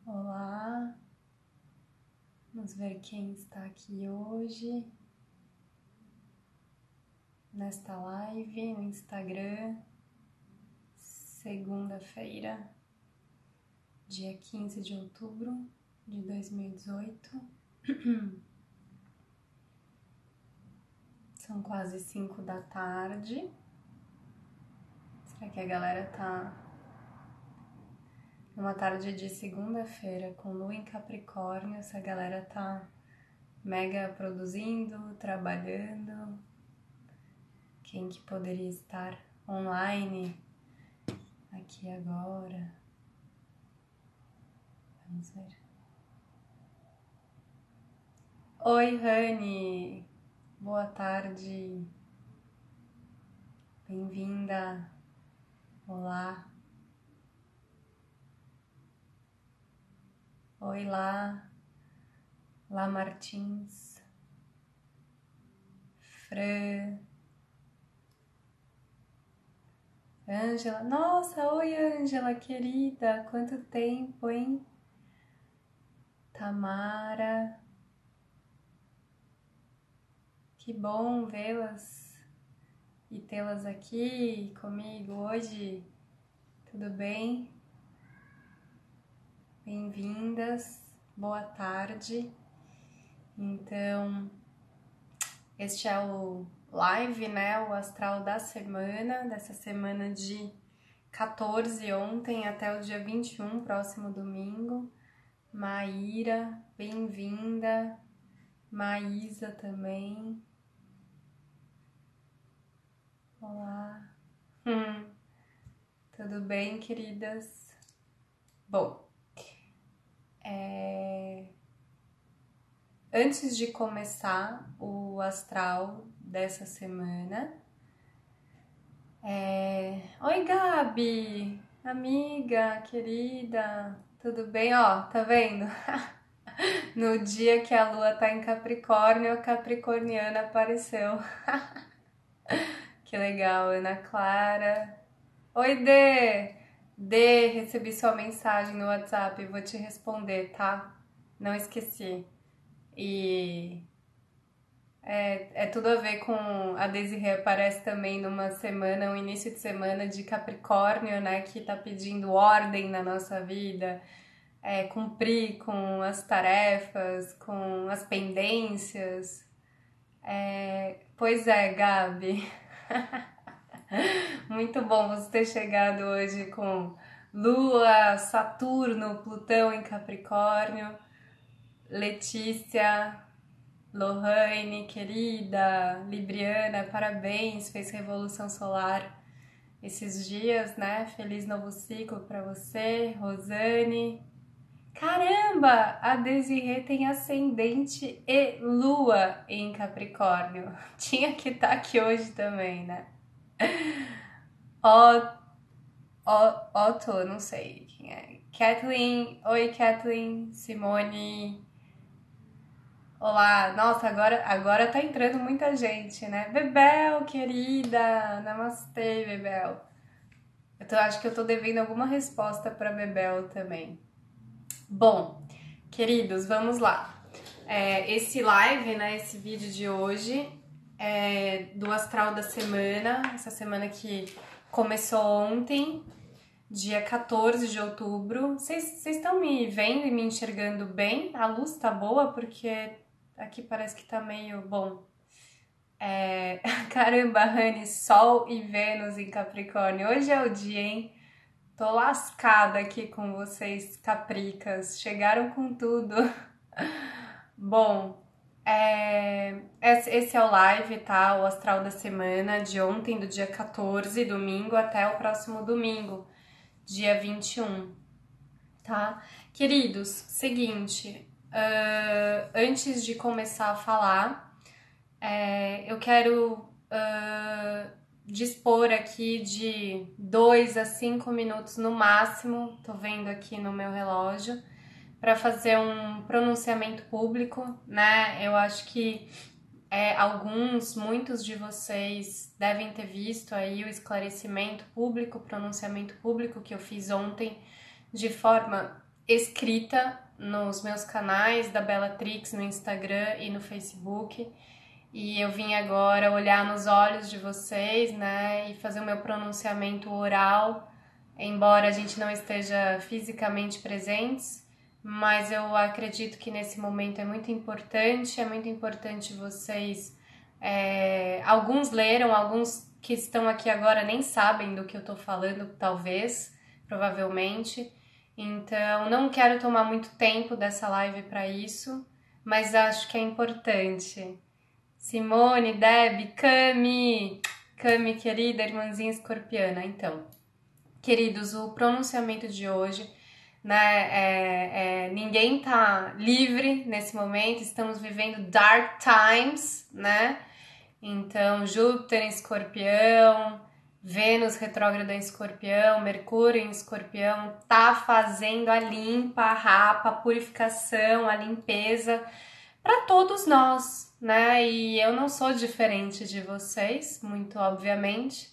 Olá, vamos ver quem está aqui hoje, nesta live no Instagram, segunda-feira, dia 15 de outubro de 2018. São quase 5 da tarde. Será que a galera tá numa tarde de segunda-feira com lua em Capricórnio? Essa galera tá mega produzindo, trabalhando. Quem que poderia estar online aqui agora? Vamos ver. Oi, Rani! Boa tarde! Bem-vinda! Olá! Oi lá! Lá Martins! Fran! Ângela! Nossa, oi Ângela, querida! Quanto tempo, hein? Tamara! Que bom vê-las e tê-las aqui comigo hoje. Tudo bem? Bem-vindas, boa tarde. Então, este é o live, né? O astral da semana, dessa semana de 14 ontem até o dia 21, próximo domingo. Maíra, bem-vinda. Maísa também. Olá. Tudo bem, queridas? Bom, antes de começar o astral dessa semana, oi, Gabi, amiga, querida, tudo bem? Ó, tá vendo? No dia que a lua tá em Capricórnio, a capricorniana apareceu. Que legal, Ana Clara. Oi, Dê! Dê, recebi sua mensagem no WhatsApp, vou te responder, tá? Não esqueci. E é tudo a ver com a Desirê, aparece também numa semana, um início de semana de Capricórnio, né? Que tá pedindo ordem na nossa vida, cumprir com as tarefas, com as pendências. Pois é, Gabi. Muito bom você ter chegado hoje com Lua, Saturno, Plutão em Capricórnio. Letícia, Lohane, querida, Libriana, parabéns, fez Revolução Solar esses dias, né? Feliz novo ciclo pra você, Rosane. Caramba, a Desirê tem ascendente e lua em Capricórnio. Tinha que estar aqui hoje também, né? Otto, não sei quem é. Kathleen, oi Kathleen, Simone. Olá, nossa, agora tá entrando muita gente, né? Bebel, querida, namastê, Bebel. Acho que eu tô devendo alguma resposta pra Bebel também. Bom, queridos, vamos lá. Esse live, né, esse vídeo de hoje é do astral da semana, essa semana que começou ontem, dia 14 de outubro. Vocês estão me vendo e me enxergando bem? A luz tá boa? Porque aqui parece que tá meio bom. Caramba, Rani, Sol e Vênus em Capricórnio. Hoje é o dia, hein? Tô lascada aqui com vocês, capricas. Chegaram com tudo. Bom, esse é o live, tá? O astral da semana de ontem, do dia 14, domingo, até o próximo domingo, dia 21, tá? Queridos, seguinte, antes de começar a falar, eu quero dispor aqui de 2 a 5 minutos no máximo, tô vendo aqui no meu relógio, para fazer um pronunciamento público, né? Eu acho que muitos de vocês devem ter visto aí o esclarecimento público, o pronunciamento público que eu fiz ontem de forma escrita nos meus canais da Bellatrix no Instagram e no Facebook. E eu vim agora olhar nos olhos de vocês, né, e fazer o meu pronunciamento oral, embora a gente não esteja fisicamente presentes, mas eu acredito que nesse momento é muito importante vocês. Alguns leram, alguns que estão aqui agora nem sabem do que eu tô falando, talvez, provavelmente. Então, não quero tomar muito tempo dessa live para isso, mas acho que é importante. Simone, Deb, Cami, querida irmãzinha escorpiana. Então, queridos, o pronunciamento de hoje, né, ninguém tá livre nesse momento, estamos vivendo dark times, né? Então, Júpiter em escorpião, Vênus retrógrada em escorpião, Mercúrio em escorpião, tá fazendo a limpa, a rapa, a purificação, a limpeza para todos nós, né? E eu não sou diferente de vocês, muito obviamente.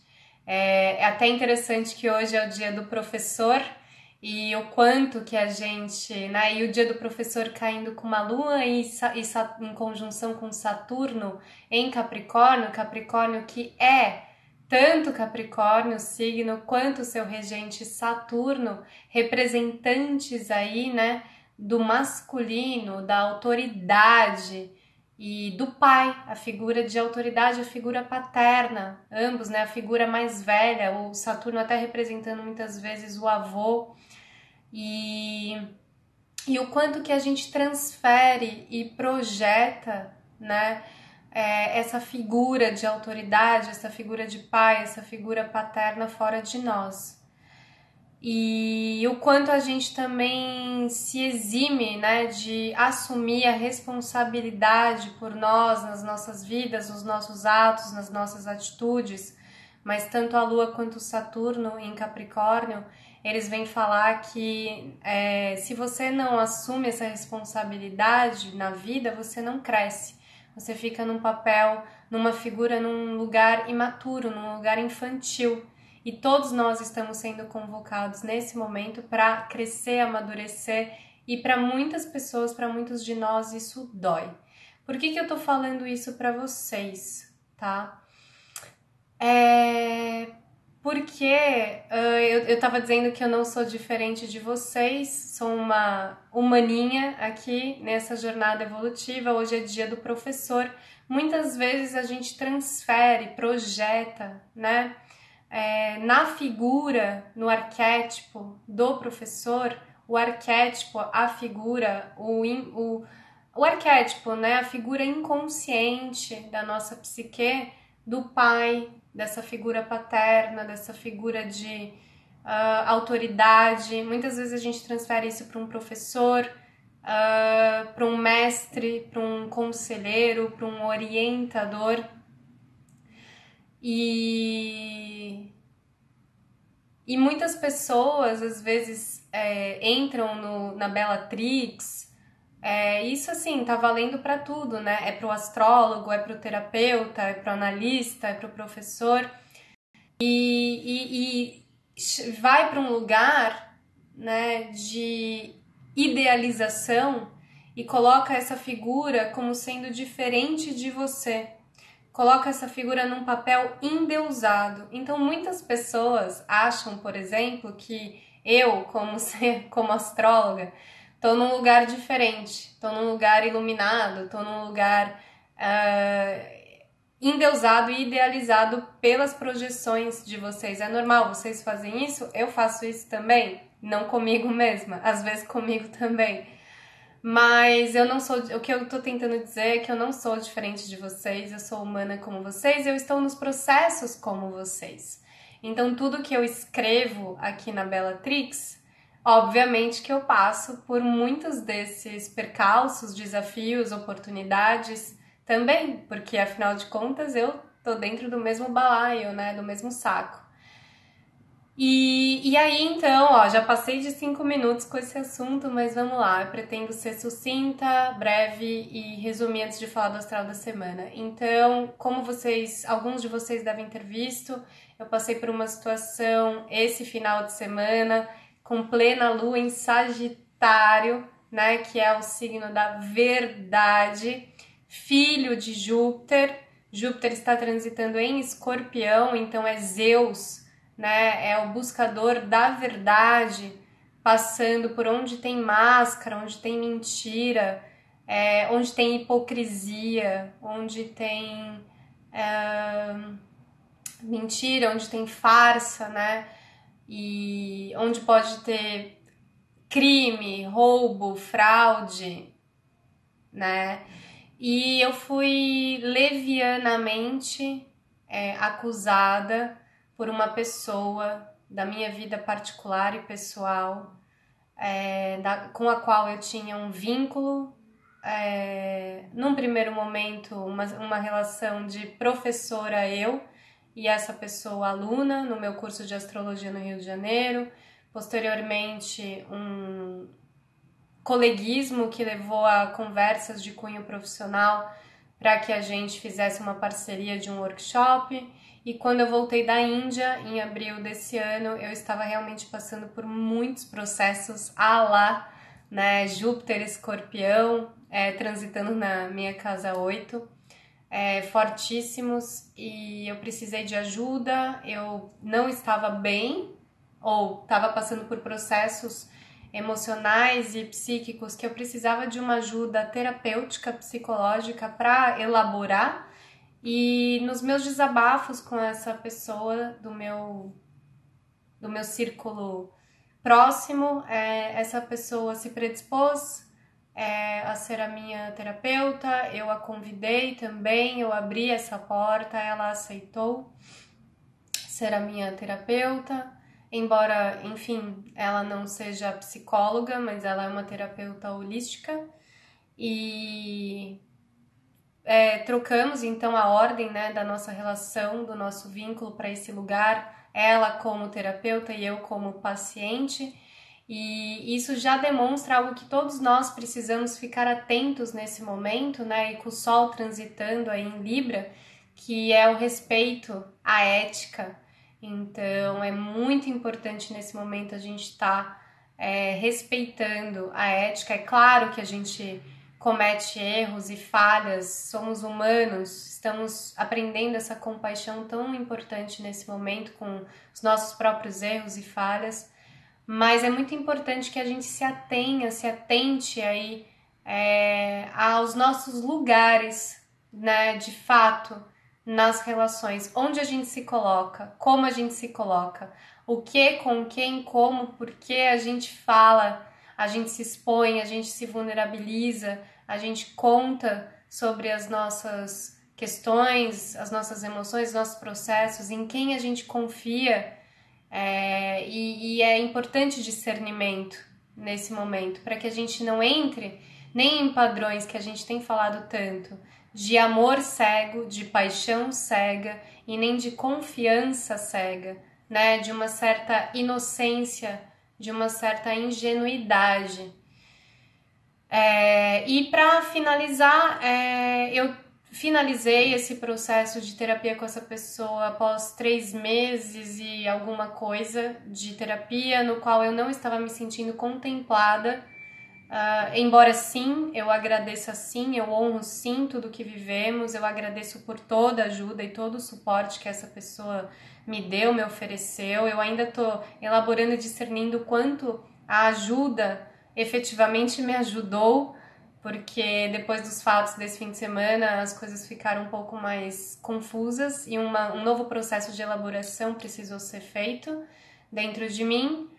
É até interessante que hoje é o dia do professor e o quanto que a gente, né? E o dia do professor caindo com uma lua em conjunção com Saturno em Capricórnio, Capricórnio que é tanto Capricórnio, signo, quanto seu regente Saturno, representantes aí, né? Do masculino, da autoridade e do pai, a figura de autoridade, a figura paterna, ambos, né, a figura mais velha, o Saturno até representando muitas vezes o avô, e o quanto que a gente transfere e projeta, né, essa figura de autoridade, essa figura de pai, essa figura paterna fora de nós. E o quanto a gente também se exime, né, de assumir a responsabilidade por nós, nas nossas vidas, nos nossos atos, nas nossas atitudes, mas tanto a Lua quanto o Saturno em Capricórnio, eles vêm falar que se você não assume essa responsabilidade na vida, você não cresce, você fica num papel, numa figura, num lugar imaturo, num lugar infantil. E todos nós estamos sendo convocados nesse momento para crescer, amadurecer, e para muitas pessoas, para muitos de nós, isso dói. Por que eu tô falando isso para vocês, tá? Porque eu tava dizendo que eu não sou diferente de vocês, sou uma humaninha aqui nessa jornada evolutiva. Hoje é dia do professor. Muitas vezes a gente transfere, projeta, né? Na figura, no arquétipo do professor, o arquétipo, a figura, o arquétipo, né, a figura inconsciente da nossa psique, do pai, dessa figura paterna, dessa figura de autoridade. Muitas vezes a gente transfere isso para um professor, para um mestre, para um conselheiro, para um orientador. E muitas pessoas, às vezes, entram na Bellatrix. Isso, assim, tá valendo para tudo, né? É pro astrólogo, é pro terapeuta, é pro analista, é pro professor. E vai para um lugar, né, de idealização e coloca essa figura como sendo diferente de você. Coloca essa figura num papel endeusado. Então, muitas pessoas acham, por exemplo, que eu, como astróloga, tô num lugar diferente, tô num lugar iluminado, tô num lugar endeusado e idealizado pelas projeções de vocês. É normal, vocês fazem isso? Eu faço isso também. Não comigo mesma, às vezes comigo também. Mas eu não sou. O que eu tô tentando dizer é que eu não sou diferente de vocês, eu sou humana como vocês, eu estou nos processos como vocês. Então, tudo que eu escrevo aqui na Bellatrix, obviamente que eu passo por muitos desses percalços, desafios, oportunidades também, porque afinal de contas eu tô dentro do mesmo balaio, né? Do mesmo saco. E aí, então, ó, já passei de 5 minutos com esse assunto, mas vamos lá. Eu pretendo ser sucinta, breve e resumir antes de falar do astral da semana. Então, como alguns de vocês devem ter visto, eu passei por uma situação esse final de semana com plena lua em Sagitário. Sagitário, né, que é o signo da verdade, filho de Júpiter. Júpiter está transitando em Escorpião, então é Zeus, né, é o buscador da verdade, passando por onde tem máscara, onde tem mentira, onde tem hipocrisia, onde tem mentira, onde tem farsa, né? E onde pode ter crime, roubo, fraude, né? E eu fui levianamente acusada por uma pessoa da minha vida particular e pessoal, com a qual eu tinha um vínculo, num primeiro momento, uma relação de professora eu e essa pessoa aluna no meu curso de astrologia no Rio de Janeiro, posteriormente um coleguismo que levou a conversas de cunho profissional para que a gente fizesse uma parceria de um workshop. E quando eu voltei da Índia, em abril desse ano, eu estava realmente passando por muitos processos a lá, né, Júpiter Escorpião, transitando na minha casa 8, fortíssimos, e eu precisei de ajuda, eu não estava bem, ou estava passando por processos emocionais e psíquicos que eu precisava de uma ajuda terapêutica, psicológica para elaborar. E nos meus desabafos com essa pessoa do meu círculo próximo, essa pessoa se predispôs a ser a minha terapeuta, eu a convidei também, eu abri essa porta, ela aceitou ser a minha terapeuta, embora, enfim, ela não seja psicóloga, mas ela é uma terapeuta holística. E trocamos então a ordem, né, da nossa relação, do nosso vínculo para esse lugar, ela como terapeuta e eu como paciente, e isso já demonstra algo que todos nós precisamos ficar atentos nesse momento, né, e com o Sol transitando aí em Libra, que é o respeito à ética. Então é muito importante nesse momento a gente estar respeitando a ética. É claro que a gente comete erros e falhas, somos humanos, estamos aprendendo essa compaixão tão importante nesse momento com os nossos próprios erros e falhas, mas é muito importante que a gente se atente aí aos nossos lugares, né, de fato, nas relações, onde a gente se coloca, como a gente se coloca, o que, com quem, como, por que a gente fala, a gente se expõe, a gente se vulnerabiliza, a gente conta sobre as nossas questões, as nossas emoções, os nossos processos, em quem a gente confia, e é importante discernimento nesse momento, para que a gente não entre nem em padrões que a gente tem falado tanto, de amor cego, de paixão cega e nem de confiança cega, né? De uma certa inocência, de uma certa ingenuidade. E para finalizar, eu finalizei esse processo de terapia com essa pessoa após 3 meses e alguma coisa de terapia, no qual eu não estava me sentindo contemplada. Embora sim, eu agradeça sim, eu honro sim tudo que vivemos, eu agradeço por toda a ajuda e todo o suporte que essa pessoa me deu, me ofereceu. Eu ainda estou elaborando e discernindo quanto a ajuda efetivamente me ajudou, porque depois dos fatos desse fim de semana as coisas ficaram um pouco mais confusas e um novo processo de elaboração precisou ser feito dentro de mim.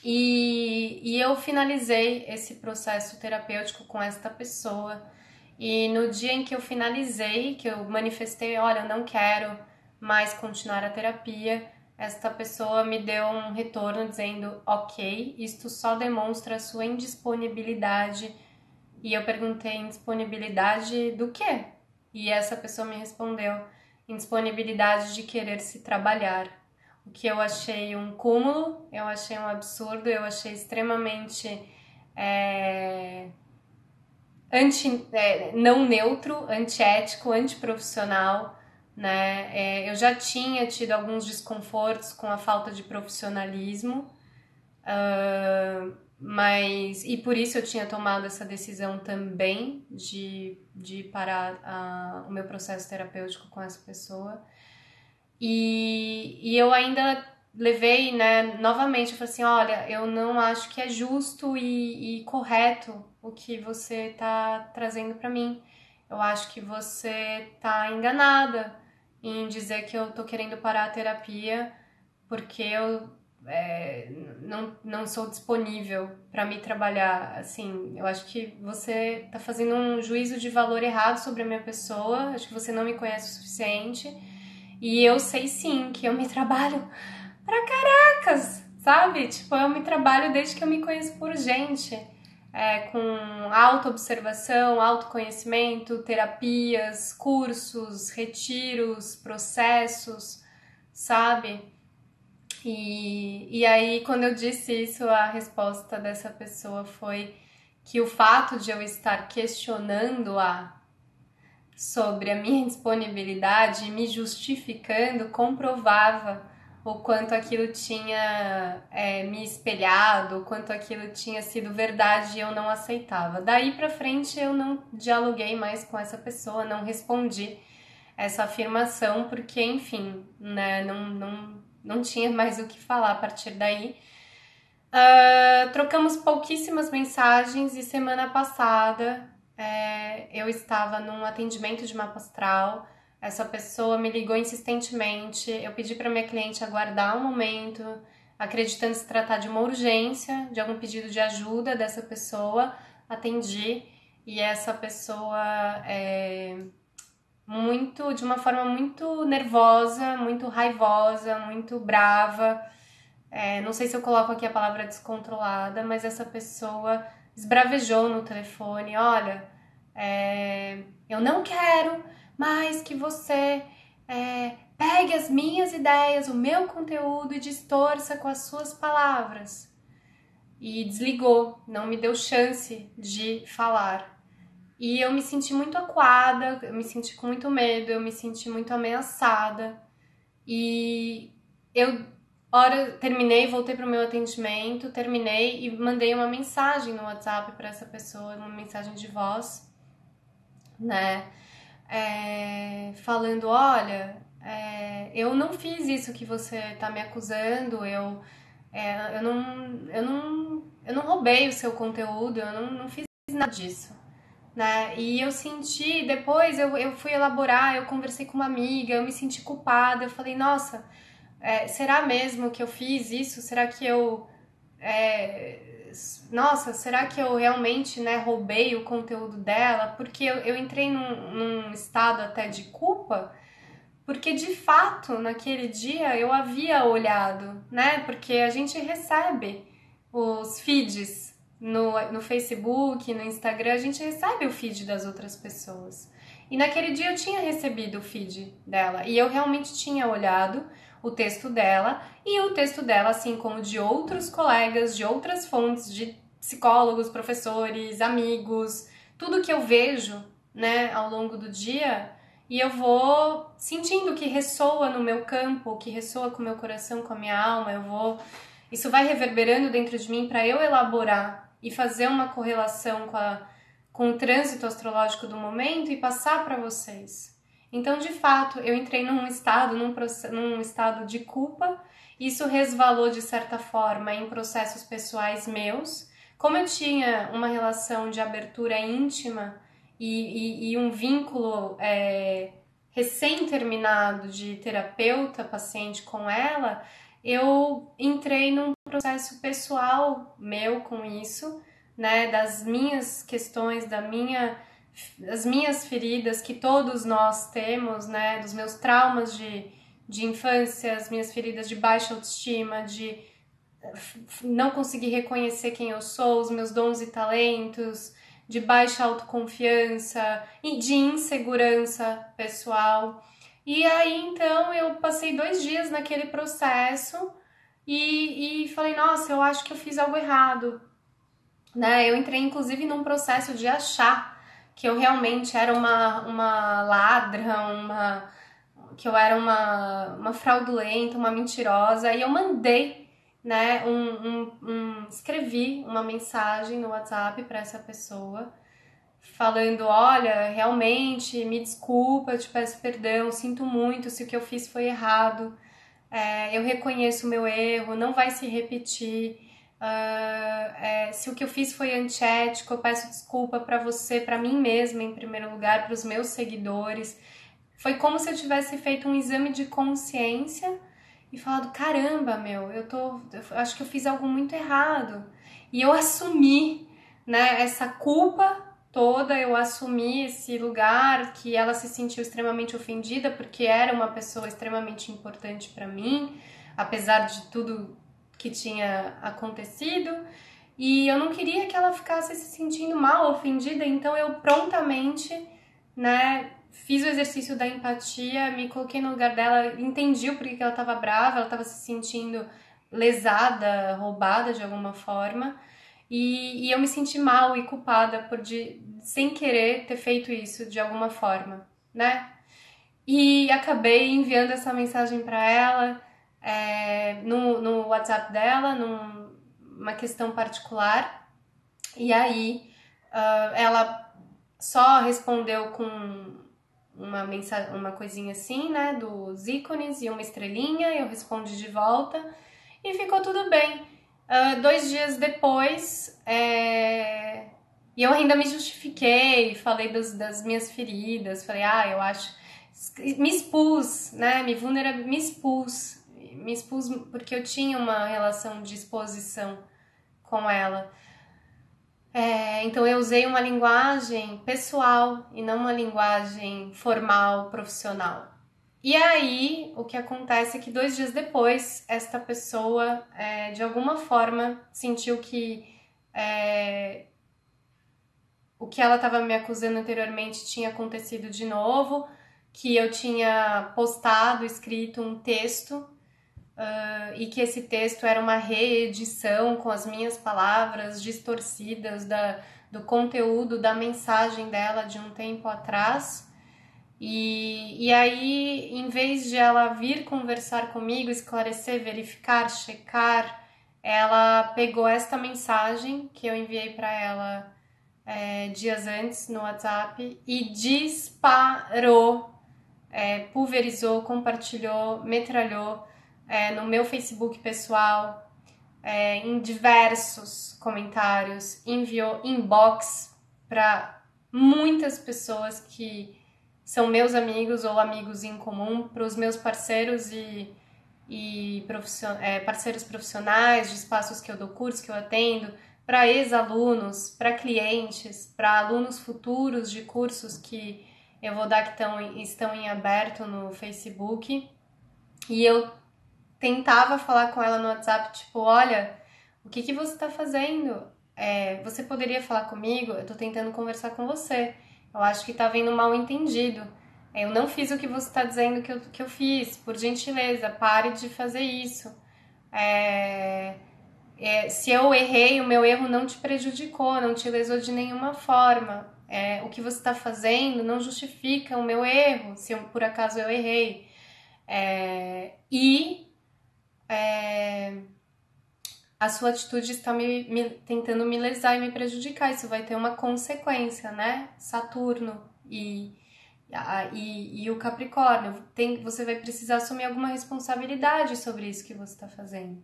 E eu finalizei esse processo terapêutico com esta pessoa. E no dia em que eu finalizei, que eu manifestei, olha, eu não quero mais continuar a terapia, esta pessoa me deu um retorno dizendo, ok, isto só demonstra a sua indisponibilidade. E eu perguntei, indisponibilidade do quê? E essa pessoa me respondeu, indisponibilidade de querer se trabalhar. O que eu achei um cúmulo, eu achei um absurdo, eu achei extremamente não neutro, antiético, antiprofissional, né? Eu já tinha tido alguns desconfortos com a falta de profissionalismo, e por isso eu tinha tomado essa decisão também de parar o meu processo terapêutico com essa pessoa. E eu ainda levei, né, novamente, eu falei assim, olha, eu não acho que é justo e correto o que você tá trazendo pra mim. Eu acho que você tá enganada em dizer que eu tô querendo parar a terapia porque eu não sou disponível para me trabalhar. Assim, eu acho que você tá fazendo um juízo de valor errado sobre a minha pessoa, acho que você não me conhece o suficiente. E eu sei sim que eu me trabalho pra caracas, sabe? Tipo, eu me trabalho desde que eu me conheço por gente. Com autoobservação, autoconhecimento, terapias, cursos, retiros, processos, sabe? E aí, quando eu disse isso, a resposta dessa pessoa foi que o fato de eu estar questionando-a sobre a minha disponibilidade e me justificando comprovava o quanto aquilo tinha me espelhado, o quanto aquilo tinha sido verdade e eu não aceitava. Daí pra frente eu não dialoguei mais com essa pessoa, não respondi essa afirmação, porque, enfim, né, não tinha mais o que falar a partir daí. Trocamos pouquíssimas mensagens e semana passada eu estava num atendimento de mapa astral. Essa pessoa me ligou insistentemente. Eu pedi para minha cliente aguardar um momento, acreditando se tratar de uma urgência, de algum pedido de ajuda dessa pessoa. Atendi e essa pessoa de uma forma muito nervosa, muito raivosa, muito brava. Não sei se eu coloco aqui a palavra descontrolada, mas essa pessoa esbravejou no telefone, olha, eu não quero mais que você pegue as minhas ideias, o meu conteúdo e distorça com as suas palavras. E desligou, não me deu chance de falar. E eu me senti muito acuada, eu me senti com muito medo, eu me senti muito ameaçada. E eu terminei, voltei pro meu atendimento, terminei e mandei uma mensagem no WhatsApp para essa pessoa, uma mensagem de voz, né? Falando, olha, eu não fiz isso que você tá me acusando, eu não roubei o seu conteúdo, eu não fiz nada disso. Né? E eu senti, depois eu fui elaborar, eu conversei com uma amiga, eu me senti culpada, eu falei, nossa, será mesmo que eu fiz isso? Será que nossa, será que eu realmente, né, roubei o conteúdo dela? Porque eu entrei num estado até de culpa, porque de fato, naquele dia eu havia olhado, né? Porque a gente recebe os feeds no Facebook, no Instagram, a gente recebe o feed das outras pessoas. E naquele dia eu tinha recebido o feed dela e eu realmente tinha olhado o texto dela e o texto dela, assim como de outros colegas, de outras fontes, de psicólogos, professores, amigos, tudo que eu vejo, né, ao longo do dia, e eu vou sentindo que ressoa no meu campo, que ressoa com o meu coração, com a minha alma, isso vai reverberando dentro de mim para eu elaborar e fazer uma correlação com o trânsito astrológico do momento e passar para vocês. Então, de fato, eu entrei num estado de culpa, isso resvalou de certa forma em processos pessoais meus. Como eu tinha uma relação de abertura íntima e um vínculo recém-terminado de terapeuta-paciente com ela, eu entrei num processo pessoal meu com isso, né, das minhas questões, das minhas feridas que todos nós temos, né, dos meus traumas de infância, as minhas feridas de baixa autoestima, de não conseguir reconhecer quem eu sou, os meus dons e talentos, de baixa autoconfiança e de insegurança pessoal. E aí, então, eu passei 2 dias naquele processo e falei, nossa, eu acho que eu fiz algo errado, né? Eu entrei, inclusive, num processo de achar que eu realmente era uma ladra, que eu era uma fraudulenta, uma mentirosa, e eu mandei né, escrevi uma mensagem no WhatsApp para essa pessoa, falando, olha, realmente, me desculpa, eu te peço perdão, sinto muito se o que eu fiz foi errado, eu reconheço o meu erro, não vai se repetir, se o que eu fiz foi antiético, eu peço desculpa para você, para mim mesma em primeiro lugar, para os meus seguidores. Foi como se eu tivesse feito um exame de consciência e falado, caramba, meu, eu acho que eu fiz algo muito errado. E eu assumi, né, essa culpa toda, eu assumi esse lugar que ela se sentiu extremamente ofendida porque era uma pessoa extremamente importante para mim, apesar de tudo que tinha acontecido. E eu não queria que ela ficasse se sentindo mal, ofendida, então eu prontamente, né, fiz o exercício da empatia, me coloquei no lugar dela, entendi o porquê que ela estava brava, ela estava se sentindo lesada, roubada de alguma forma, e eu me senti mal e culpada por, sem querer, ter feito isso de alguma forma, né? E acabei enviando essa mensagem para ela, no WhatsApp dela, numa questão particular, e aí ela só respondeu com uma mensagem, uma coisinha assim, né, dos ícones e uma estrelinha, eu respondi de volta e ficou tudo bem. 2 dias depois, e eu ainda me justifiquei, falei das minhas feridas, falei, eu acho, me expus, né, me expus porque eu tinha uma relação de exposição com ela. Então eu usei uma linguagem pessoal e não uma linguagem formal, profissional. E aí, o que acontece é que 2 dias depois, esta pessoa, de alguma forma, sentiu que o que ela estava me acusando anteriormente tinha acontecido de novo, que eu tinha postado, escrito um texto e que esse texto era uma reedição com as minhas palavras distorcidas do conteúdo da mensagem dela de um tempo atrás. E aí, em vez de ela vir conversar comigo, esclarecer, verificar, checar, ela pegou esta mensagem que eu enviei para ela dias antes no WhatsApp e disparou, pulverizou, compartilhou, metralhou no meu Facebook pessoal, em diversos comentários, enviou inbox para muitas pessoas que são meus amigos ou amigos em comum, para os meus parceiros e parceiros profissionais de espaços que eu dou curso, que eu atendo, para ex-alunos, para clientes, para alunos futuros de cursos que eu vou dar que estão em aberto no Facebook. E eu tentava falar com ela no WhatsApp, tipo, olha, o que você tá fazendo? Você poderia falar comigo? Eu tô tentando conversar com você. Eu acho que tá havendo um mal entendido. Eu não fiz o que você tá dizendo que eu fiz. Por gentileza, pare de fazer isso. Se eu errei, o meu erro não te prejudicou, não te lesou de nenhuma forma. O que você tá fazendo não justifica o meu erro, se por acaso eu errei. A sua atitude está tentando me lesar e me prejudicar. Isso vai ter uma consequência, né? Saturno e o Capricórnio. Você vai precisar assumir alguma responsabilidade sobre isso que você está fazendo.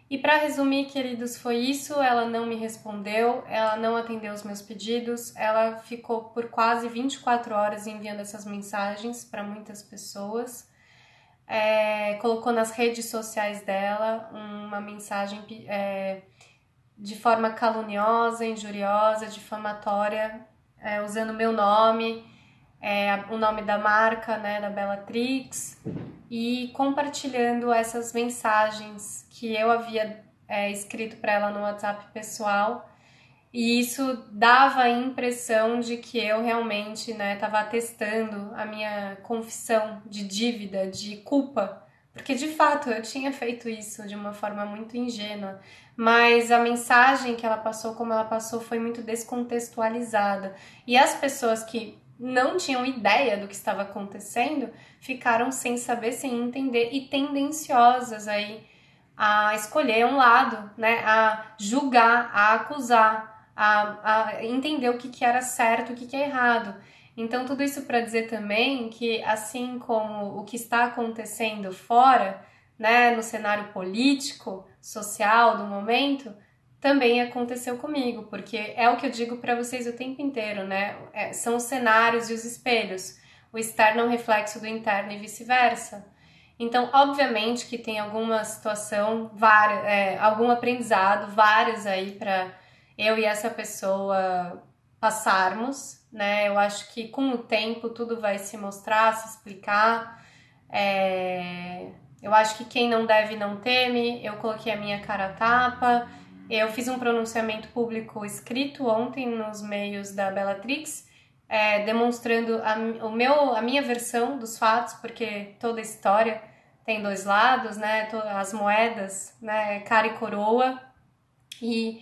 E para resumir, queridos, foi isso. Ela não me respondeu, ela não atendeu os meus pedidos, ela ficou por quase 24 horas enviando essas mensagens para muitas pessoas. Colocou nas redes sociais dela uma mensagem de forma caluniosa, injuriosa, difamatória, usando meu nome, o nome da marca, né, da Bellatrix, e compartilhando essas mensagens que eu havia escrito para ela no WhatsApp pessoal. E isso dava a impressão de que eu realmente estava atestando a minha confissão de dívida, de culpa, porque de fato eu tinha feito isso de uma forma muito ingênua, mas a mensagem que ela passou, como ela passou, foi muito descontextualizada. E as pessoas que não tinham ideia do que estava acontecendo ficaram sem saber, sem entender e tendenciosas aí a escolher um lado, né? A julgar, a acusar, a entender o que era certo, o que é errado. Então, tudo isso para dizer também que, assim como o que está acontecendo fora, né, no cenário político, social do momento, também aconteceu comigo, porque é o que eu digo para vocês o tempo inteiro, né? São os cenários e os espelhos. O externo é um reflexo do interno e vice-versa. Então, obviamente que tem alguma situação, algum aprendizado, vários aí para eu e essa pessoa passarmos, né? Eu acho que com o tempo tudo vai se mostrar, se explicar. Eu acho que quem não deve não teme. Eu coloquei a minha cara a tapa. Eu fiz um pronunciamento público escrito ontem nos meios da Bellatrix, demonstrando a minha versão dos fatos, porque toda história tem dois lados, né? As moedas, né? Cara e coroa. E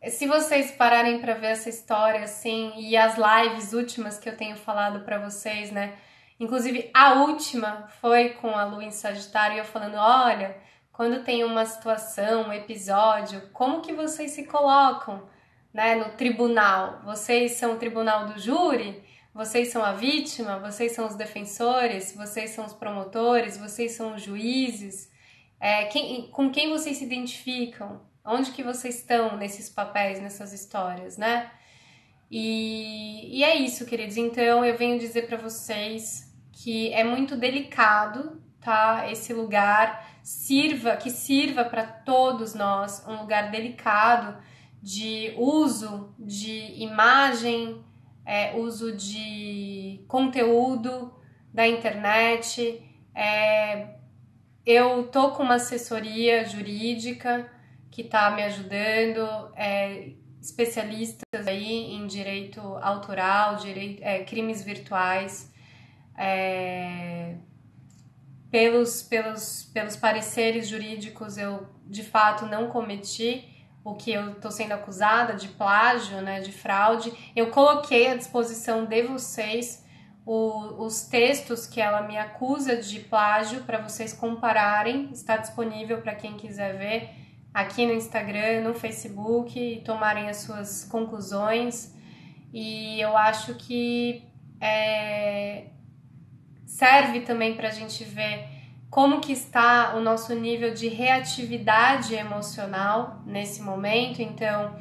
se vocês pararem para ver essa história, assim, e as lives últimas que eu tenho falado para vocês, né? Inclusive, a última foi com a Lua em Sagitário, e eu falando, olha, quando tem uma situação, um episódio, como que vocês se colocam, né, no tribunal? Vocês são o tribunal do júri? Vocês são a vítima? Vocês são os defensores? Vocês são os promotores? Vocês são os juízes? Com quem vocês se identificam? Onde que vocês estão nesses papéis, nessas histórias, né? E é isso, queridos. Então, eu venho dizer para vocês que é muito delicado, tá? Esse lugar que sirva para todos nós, um lugar delicado de uso de imagem, uso de conteúdo da internet. Eu tô com uma assessoria jurídica que tá me ajudando, especialistas aí em direito autoral, crimes virtuais, pelos pareceres jurídicos eu de fato não cometi o que eu tô sendo acusada de plágio, né, de fraude. Eu coloquei à disposição de vocês os textos que ela me acusa de plágio para vocês compararem, está disponível para quem quiser ver aqui no Instagram, no Facebook e tomarem as suas conclusões. E eu acho que serve também para a gente ver como que está o nosso nível de reatividade emocional nesse momento. Então,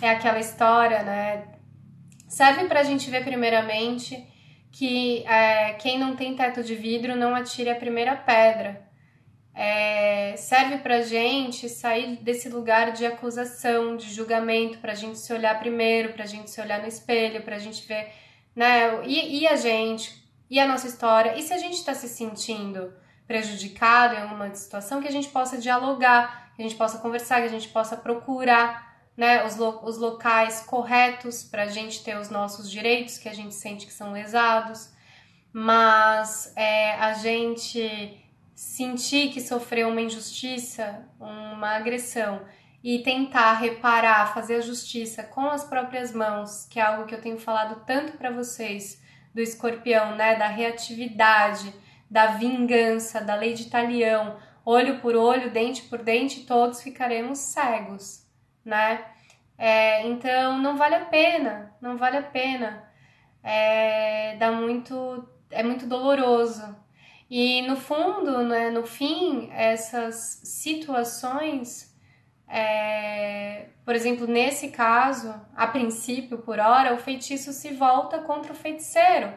é aquela história, né? Serve para a gente ver primeiramente que quem não tem teto de vidro não atire a primeira pedra. Serve pra gente sair desse lugar de acusação, de julgamento, pra gente se olhar primeiro, pra gente se olhar no espelho, pra gente ver, né, e a gente, e a nossa história, e se a gente tá se sentindo prejudicado em alguma situação, que a gente possa dialogar, que a gente possa conversar, que a gente possa procurar, né, os locais corretos pra gente ter os nossos direitos, que a gente sente que são lesados, mas a gente sentir que sofreu uma injustiça, uma agressão e tentar reparar, fazer a justiça com as próprias mãos, que é algo que eu tenho falado tanto para vocês do Escorpião, né, da reatividade, da vingança, da lei de Talião, olho por olho, dente por dente, todos ficaremos cegos, né? Então não vale a pena, não vale a pena. É muito doloroso. E no fundo, né, no fim, essas situações, por exemplo, nesse caso, a princípio, por hora, o feitiço se volta contra o feiticeiro,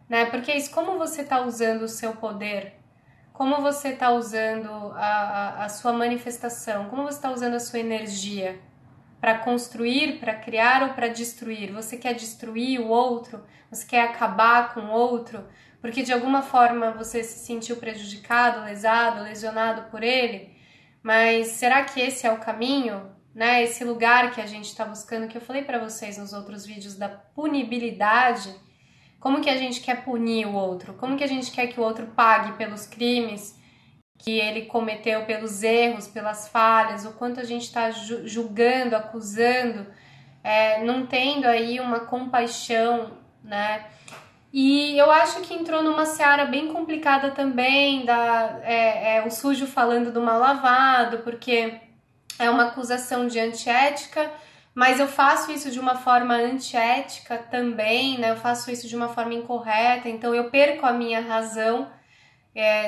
né? Porque é isso, como você está usando o seu poder, como você está usando a sua manifestação, como você está usando a sua energia para construir, para criar ou para destruir? Você quer destruir o outro? Você quer acabar com o outro? Porque de alguma forma você se sentiu prejudicado, lesado, lesionado por ele? Mas será que esse é o caminho? Né? Esse lugar que a gente está buscando, que eu falei para vocês nos outros vídeos da punibilidade. Como que a gente quer punir o outro? Como que a gente quer que o outro pague pelos crimes que ele cometeu, pelos erros, pelas falhas? O quanto a gente está julgando, acusando, não tendo aí uma compaixão, né? E eu acho que entrou numa seara bem complicada também, o sujo falando do mal lavado, porque é uma acusação de antiética, mas eu faço isso de uma forma antiética também, né? Eu faço isso de uma forma incorreta, então eu perco a minha razão.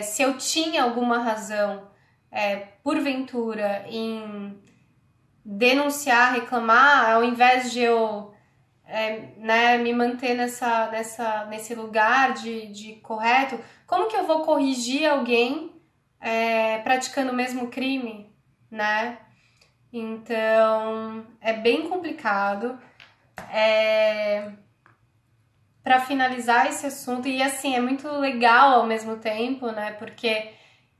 Se eu tinha alguma razão, porventura, em denunciar, reclamar, ao invés de eu né, me manter nesse lugar de correto, como que eu vou corrigir alguém praticando o mesmo crime, né? Então, é bem complicado. Para finalizar esse assunto, e assim, é muito legal ao mesmo tempo, né? Porque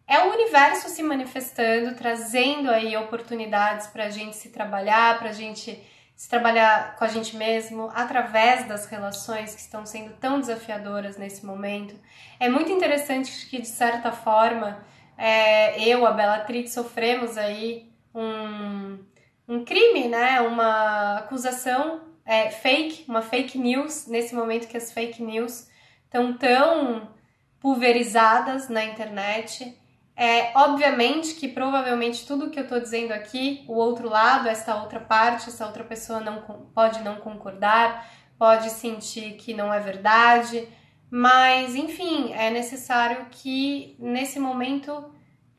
é o universo se manifestando, trazendo aí oportunidades para a gente se trabalhar, para a gente se trabalhar com a gente mesmo, através das relações que estão sendo tão desafiadoras nesse momento. É muito interessante que, de certa forma, eu, a Bellatrix, sofremos aí um crime, né? Uma acusação fake, uma fake news, nesse momento que as fake news estão tão pulverizadas na internet. Obviamente que provavelmente tudo que eu tô dizendo aqui, o outro lado, essa outra parte, essa outra pessoa pode não concordar, pode sentir que não é verdade, mas enfim, é necessário que nesse momento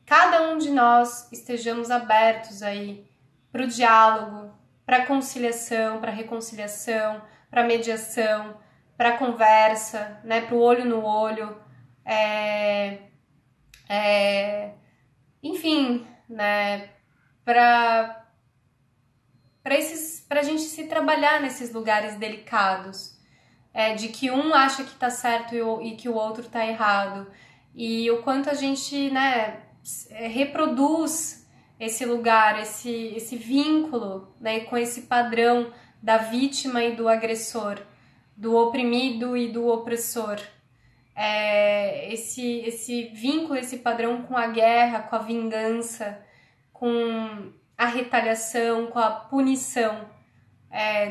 cada um de nós estejamos abertos aí para o diálogo, para a conciliação, para a reconciliação, para a mediação, para a conversa, né, para o olho no olho, enfim, né, para a gente se trabalhar nesses lugares delicados, de que um acha que está certo e que o outro está errado, e o quanto a gente, né, reproduz esse lugar, esse vínculo, né, com esse padrão da vítima e do agressor, do oprimido e do opressor. Esse vínculo, esse padrão com a guerra, com a vingança, com a retaliação, com a punição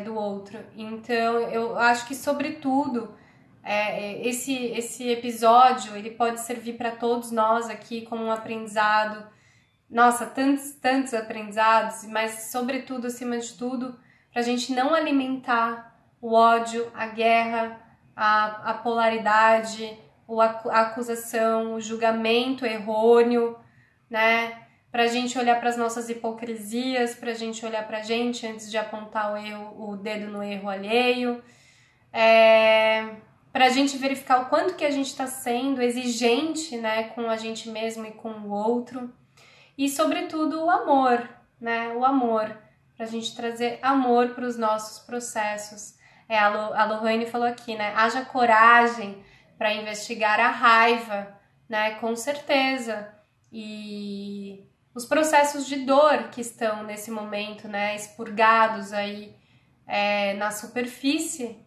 do outro. Então, eu acho que, sobretudo, esse episódio ele pode servir para todos nós aqui como um aprendizado. Nossa, tantos aprendizados, mas, sobretudo, acima de tudo, para a gente não alimentar o ódio, a guerra, a polaridade, a acusação, o julgamento errôneo, né? Para a gente olhar para as nossas hipocrisias, para a gente olhar para a gente antes de apontar o dedo no erro alheio, para a gente verificar o quanto que a gente está sendo exigente, né, com a gente mesmo e com o outro. E, sobretudo, o amor, né? O amor, pra gente trazer amor para os nossos processos. A Lohane falou aqui, né? Haja coragem para investigar a raiva, né? Com certeza. E os processos de dor que estão nesse momento, né? Expurgados aí na superfície,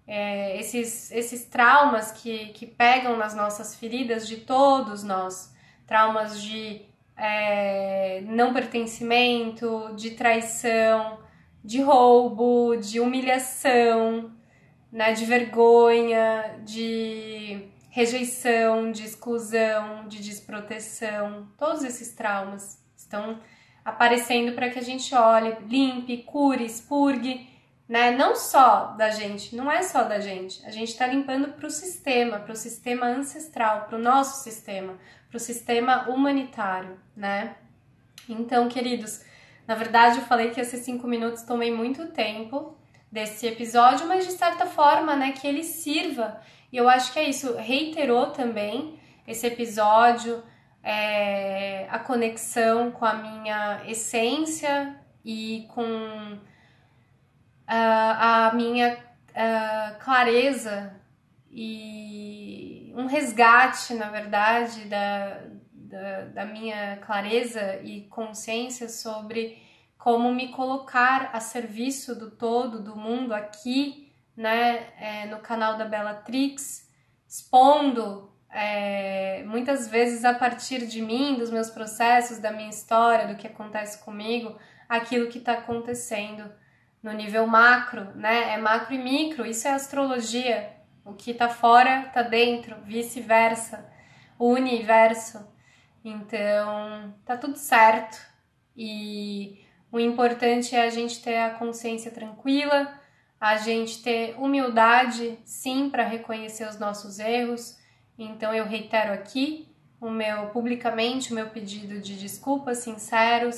esses traumas que pegam nas nossas feridas de todos nós, traumas de não pertencimento, de traição, de roubo, de humilhação, né, de vergonha, de rejeição, de exclusão, de desproteção. Todos esses traumas estão aparecendo para que a gente olhe, limpe, cure, expurgue, né? Não só da gente, não é só da gente. A gente está limpando para o sistema ancestral, para o nosso sistema, para o sistema humanitário, né? Então, queridos, na verdade eu falei que ia ser 5 minutos, tomei muito tempo desse episódio, mas de certa forma, né, que ele sirva. E eu acho que é isso, reiterou também esse episódio, a conexão com a minha essência e com a minha clareza e um resgate, na verdade, da minha clareza e consciência sobre como me colocar a serviço do todo, do mundo aqui, né, no canal da Bellatrix, expondo muitas vezes a partir de mim, dos meus processos, da minha história, do que acontece comigo, aquilo que está acontecendo no nível macro, né? É macro e micro, isso é astrologia. O que tá fora tá dentro, vice-versa, o universo. Então, tá tudo certo. E o importante é a gente ter a consciência tranquila, a gente ter humildade, sim, para reconhecer os nossos erros. Então, eu reitero aqui publicamente o meu pedido de desculpas sincero,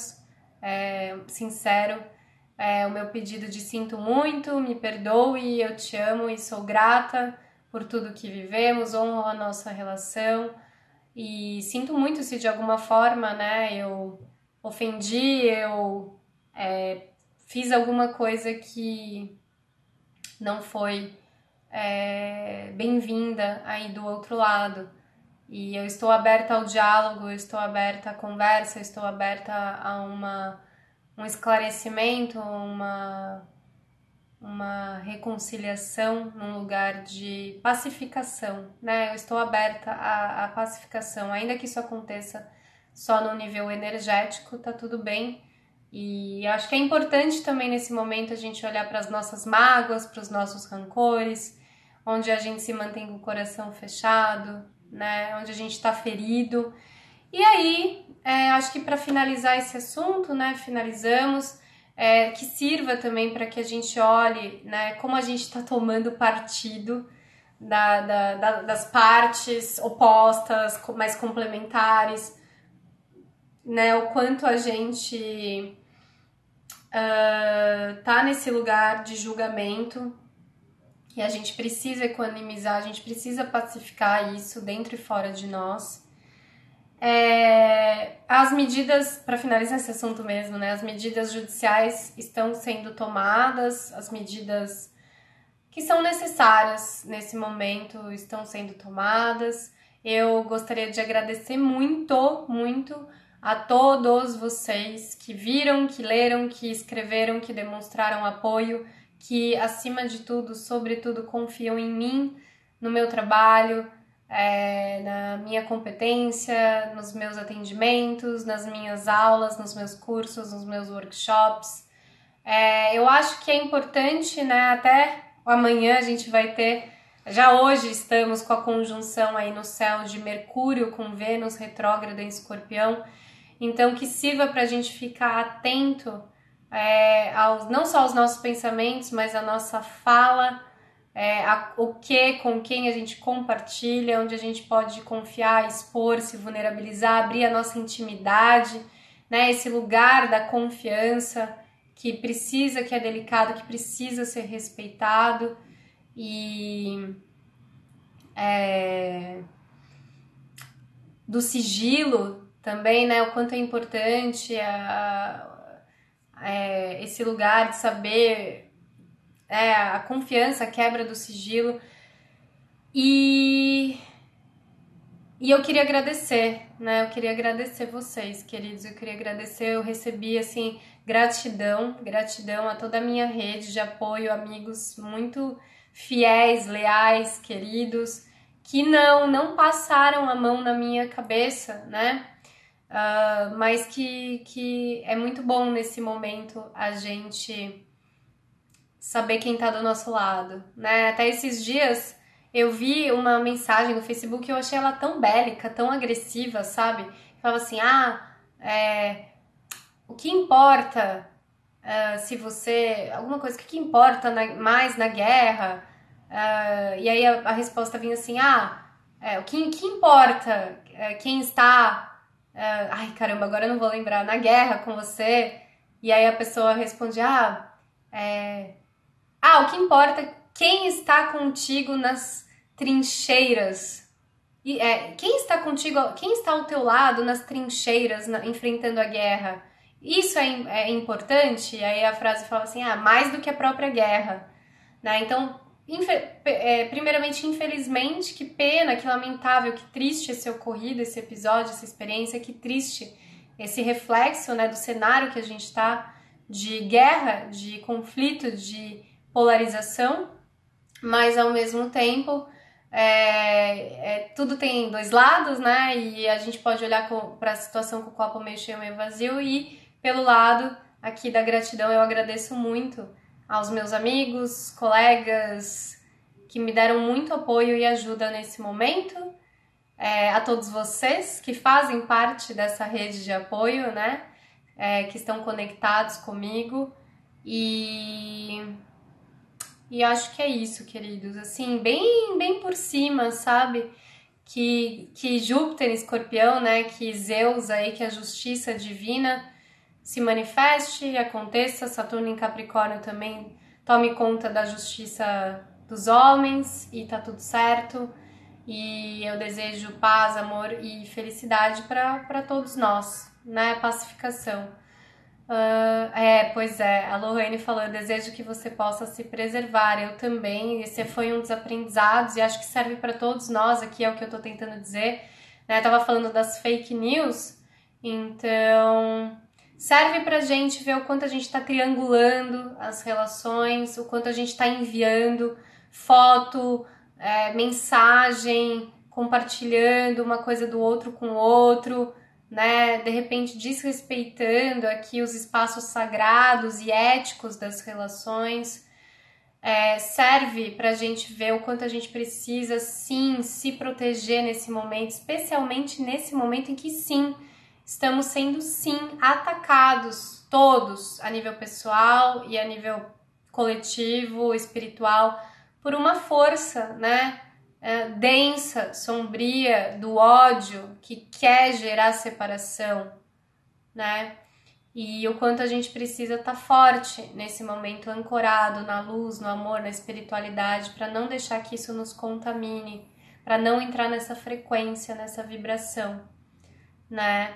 o meu pedido de sinto muito, me perdoe, eu te amo e sou grata por tudo que vivemos, honro a nossa relação e sinto muito se de alguma forma, né, eu ofendi, fiz alguma coisa que não foi bem-vinda aí do outro lado. E eu estou aberta ao diálogo, eu estou aberta à conversa, eu estou aberta a um esclarecimento, uma reconciliação num lugar de pacificação, né? Eu estou aberta à pacificação, ainda que isso aconteça só no nível energético, tá tudo bem. E acho que é importante também nesse momento a gente olhar para as nossas mágoas, para os nossos rancores, onde a gente se mantém com o coração fechado, né? Onde a gente está ferido. E aí, acho que para finalizar esse assunto, né? Finalizamos. Que sirva também para que a gente olhe, né, como a gente está tomando partido das partes opostas, mais complementares, né, o quanto a gente tá nesse lugar de julgamento e a gente precisa equanimizar, a gente precisa pacificar isso dentro e fora de nós. As medidas, para finalizar esse assunto mesmo, né? As medidas judiciais estão sendo tomadas, as medidas que são necessárias nesse momento estão sendo tomadas. Eu gostaria de agradecer muito, muito a todos vocês que viram, que leram, que escreveram, que demonstraram apoio, que acima de tudo, sobretudo, confiam em mim, no meu trabalho, na minha competência, nos meus atendimentos, nas minhas aulas, nos meus cursos, nos meus workshops. Eu acho que é importante, né, até amanhã a gente vai ter, já hoje estamos com a conjunção aí no céu de Mercúrio com Vênus retrógrada em Escorpião, então que sirva para a gente ficar atento não só aos nossos pensamentos, mas à nossa fala, com quem a gente compartilha, onde a gente pode confiar, expor, se vulnerabilizar, abrir a nossa intimidade, né? Esse lugar da confiança que é delicado, que precisa ser respeitado e do sigilo também, né? O quanto é importante esse lugar de saber a confiança, a quebra do sigilo. E eu queria agradecer, né? Eu queria agradecer vocês, queridos. Eu recebi, assim, gratidão a toda a minha rede de apoio, amigos muito fiéis, leais, queridos, que não passaram a mão na minha cabeça, né? Mas que é muito bom nesse momento a gente saber quem tá do nosso lado, né? Até esses dias eu vi uma mensagem no Facebook e eu achei ela tão bélica, tão agressiva, sabe? Falava assim, o que importa se você... Alguma coisa, o que importa mais na guerra? E aí a resposta vinha assim, o que importa quem está... ai, caramba, agora eu não vou lembrar. Na guerra com você. E aí a pessoa responde, o que importa é quem está contigo nas trincheiras. Quem está contigo, quem está ao teu lado nas trincheiras, enfrentando a guerra. Isso é importante? E aí a frase fala assim, mais do que a própria guerra. Né? Então, primeiramente, infelizmente, que pena, que lamentável, que triste esse ocorrido, esse episódio, essa experiência, que triste esse reflexo, né, do cenário que a gente está de guerra, de conflito, de polarização, mas ao mesmo tempo tudo tem dois lados, né? E a gente pode olhar para a situação com o copo meio cheio, meio vazio, e pelo lado aqui da gratidão eu agradeço muito aos meus amigos, colegas que me deram muito apoio e ajuda nesse momento, a todos vocês que fazem parte dessa rede de apoio, né? Que estão conectados comigo, e acho que é isso, queridos, assim, bem por cima, sabe? Que Júpiter em Escorpião, né? Que Zeus aí, que a justiça divina se manifeste e aconteça. Saturno em Capricórnio também tome conta da justiça dos homens e tá tudo certo. E eu desejo paz, amor e felicidade para todos nós, né? Pacificação. Pois é, a Lohane falou, eu desejo que você possa se preservar, eu também, esse foi um dos aprendizados e acho que serve para todos nós, aqui é o que eu tô tentando dizer, né? Eu tava falando das fake news, então serve pra gente ver o quanto a gente tá triangulando as relações, o quanto a gente tá enviando foto, mensagem, compartilhando uma coisa do outro com o outro, né, de repente desrespeitando aqui os espaços sagrados e éticos das relações, serve para a gente ver o quanto a gente precisa, sim, se proteger nesse momento, especialmente nesse momento em que, sim, estamos sendo, sim, atacados, todos, a nível pessoal e a nível coletivo, espiritual, por uma força, né, densa, sombria, do ódio, que quer gerar separação, né? E o quanto a gente precisa estar forte nesse momento, ancorado na luz, no amor, na espiritualidade, para não deixar que isso nos contamine, para não entrar nessa frequência, nessa vibração, né?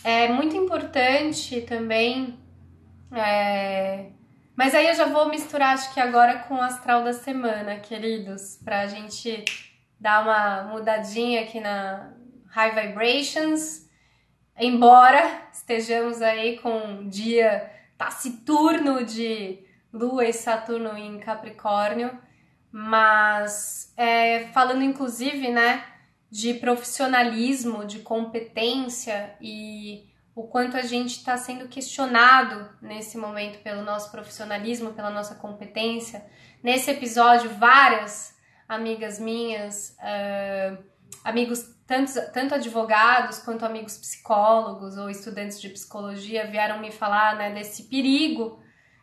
É muito importante também, mas aí eu já vou misturar, acho que agora com o astral da semana, queridos, pra gente dar uma mudadinha aqui na High Vibrations, embora estejamos aí com um dia taciturno de Lua e Saturno em Capricórnio, mas falando inclusive, né, de profissionalismo, de competência e o quanto a gente está sendo questionado nesse momento pelo nosso profissionalismo, pela nossa competência. Nesse episódio, várias amigas minhas, amigos, tanto advogados quanto amigos psicólogos ou estudantes de psicologia vieram me falar, né, desse perigo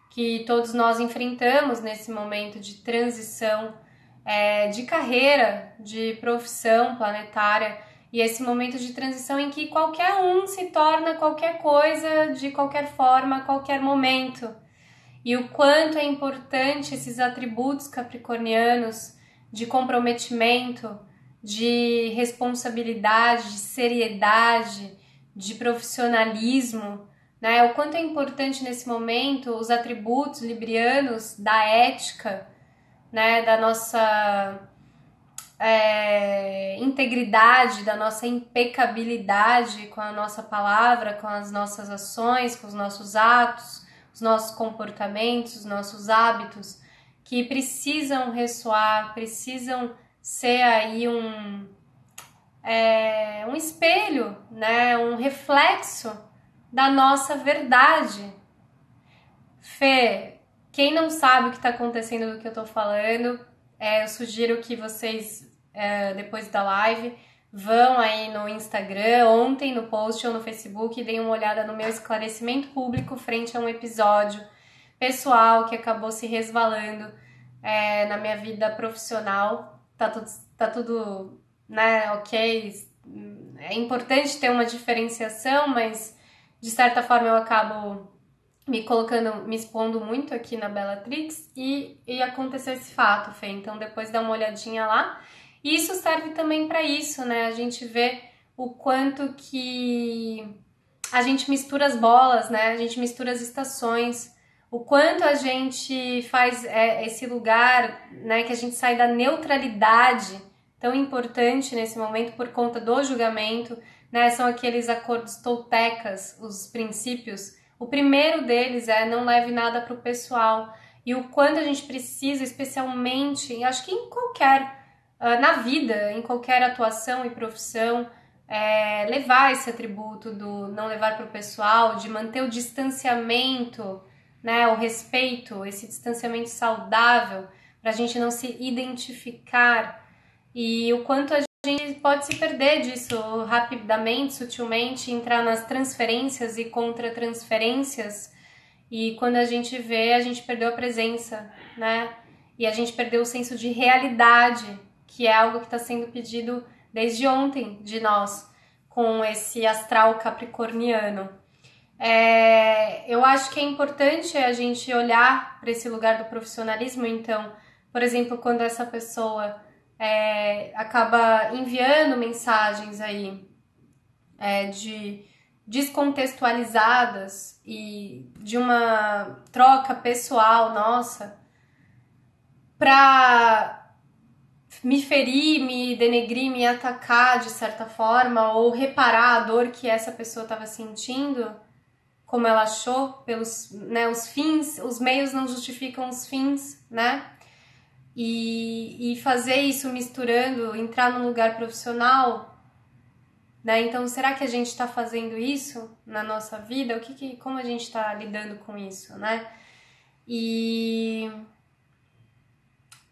que todos nós enfrentamos nesse momento de transição de carreira, de profissão planetária, e esse momento de transição em que qualquer um se torna qualquer coisa, de qualquer forma, a qualquer momento. E o quanto é importante esses atributos capricornianos de comprometimento, de responsabilidade, de seriedade, de profissionalismo, né? O quanto é importante nesse momento os atributos librianos da ética, né? Da nossa integridade, da nossa impecabilidade com a nossa palavra, com as nossas ações, com os nossos atos, os nossos comportamentos, os nossos hábitos, que precisam ressoar, precisam ser aí um espelho, né? Um reflexo da nossa verdade. Fê, quem não sabe o que está acontecendo do que eu tô falando, eu sugiro que vocês, depois da live, vão aí no Instagram, ontem no post ou no Facebook, e deem uma olhada no meu esclarecimento público frente a um episódio pessoal que acabou se resvalando na minha vida profissional. Tá tudo, né, ok. É importante ter uma diferenciação, mas de certa forma eu acabo me colocando, me expondo muito aqui na Bellatrix e aconteceu esse fato, Fê. Então depois dá uma olhadinha lá. E isso serve também para isso, né? A gente vê o quanto que a gente mistura as bolas, né? A gente mistura as estações, o quanto a gente faz esse lugar, né? Que a gente sai da neutralidade tão importante nesse momento por conta do julgamento, né? São aqueles acordos toltecas, os princípios. O primeiro deles não leve nada para o pessoal. E o quanto a gente precisa, especialmente, acho que em qualquer, na vida, em qualquer atuação e profissão, levar esse atributo do não levar para o pessoal, de manter o distanciamento, né, o respeito, esse distanciamento saudável, para a gente não se identificar e o quanto a gente pode se perder disso rapidamente, sutilmente, entrar nas transferências e contra-transferências e quando a gente vê, a gente perdeu a presença, né? E a gente perdeu o senso de realidade, que é algo que está sendo pedido desde ontem de nós, com esse astral capricorniano. Eu acho que é importante a gente olhar para esse lugar do profissionalismo, então, por exemplo, quando essa pessoa acaba enviando mensagens aí de descontextualizadas e de uma troca pessoal nossa para me ferir, me denegrir, me atacar de certa forma ou reparar a dor que essa pessoa estava sentindo, como ela achou, pelos, né, os fins, os meios não justificam os fins, né? E fazer isso misturando, entrar num lugar profissional, né? Então, será que a gente está fazendo isso na nossa vida? Como a gente está lidando com isso, né? E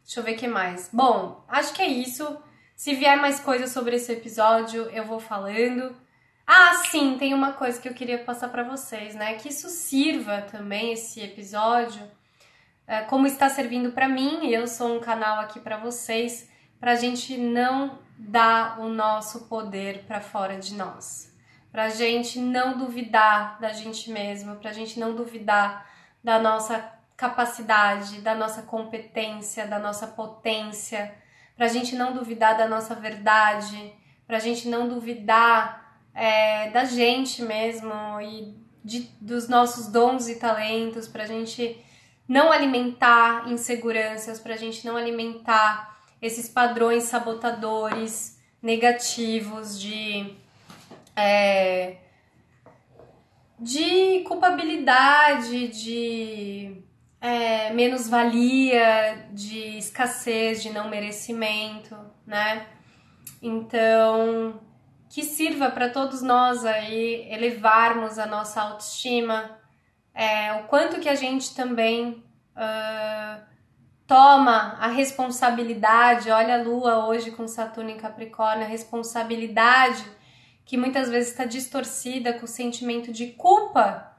deixa eu ver o que mais. Bom, acho que é isso. Se vier mais coisas sobre esse episódio, eu vou falando. Ah, sim, tem uma coisa que eu queria passar para vocês, né? Que isso sirva também, esse episódio, como está servindo para mim, e eu sou um canal aqui para vocês, para a gente não dar o nosso poder para fora de nós, para a gente não duvidar da gente mesmo, para a gente não duvidar da nossa capacidade, da nossa competência, da nossa potência, para a gente não duvidar da nossa verdade, para a gente não duvidar da gente mesmo e dos nossos dons e talentos, para a gente não alimentar inseguranças, para a gente não alimentar esses padrões sabotadores negativos de culpabilidade, de menos-valia, de escassez, de não merecimento, né? Então, que sirva para todos nós aí elevarmos a nossa autoestima, o quanto que a gente também toma a responsabilidade, olha a Lua hoje com Saturno em Capricórnio, a responsabilidade que muitas vezes está distorcida com o sentimento de culpa,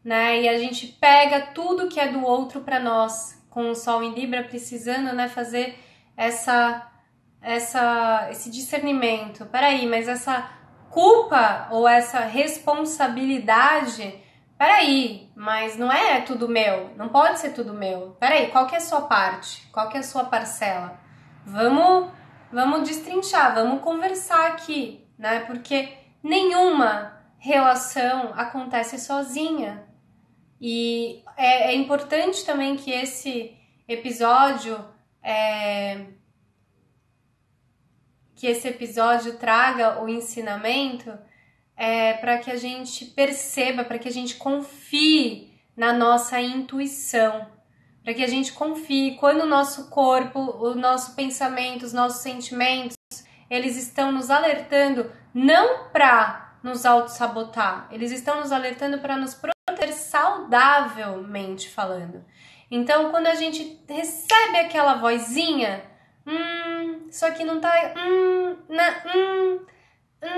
né? E a gente pega tudo que é do outro para nós, com o Sol em Libra precisando, né, fazer esse discernimento. Peraí, mas essa culpa ou essa responsabilidade, peraí, mas não é tudo meu, não pode ser tudo meu. Peraí, qual que é a sua parte? Qual que é a sua parcela? Vamos destrinchar, vamos conversar aqui, né? Porque nenhuma relação acontece sozinha. E é importante também que esse episódio traga o ensinamento para que a gente perceba, para que a gente confie na nossa intuição, para que a gente confie quando o nosso corpo, o nosso pensamento, os nossos sentimentos, eles estão nos alertando não para nos auto-sabotar, eles estão nos alertando para nos proteger saudavelmente falando. Então, quando a gente recebe aquela vozinha, isso aqui não tá,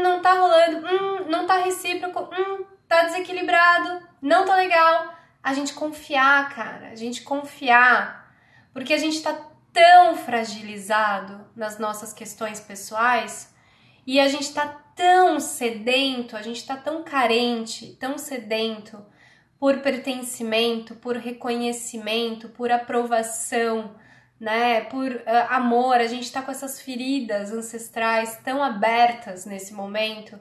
não tá rolando, não tá recíproco, tá desequilibrado, não tá legal. A gente confiar, cara, a gente confiar, porque a gente tá tão fragilizado nas nossas questões pessoais e a gente tá tão sedento, a gente tá tão carente, tão sedento por pertencimento, por reconhecimento, por aprovação, né? Por amor. A gente tá com essas feridas ancestrais tão abertas nesse momento,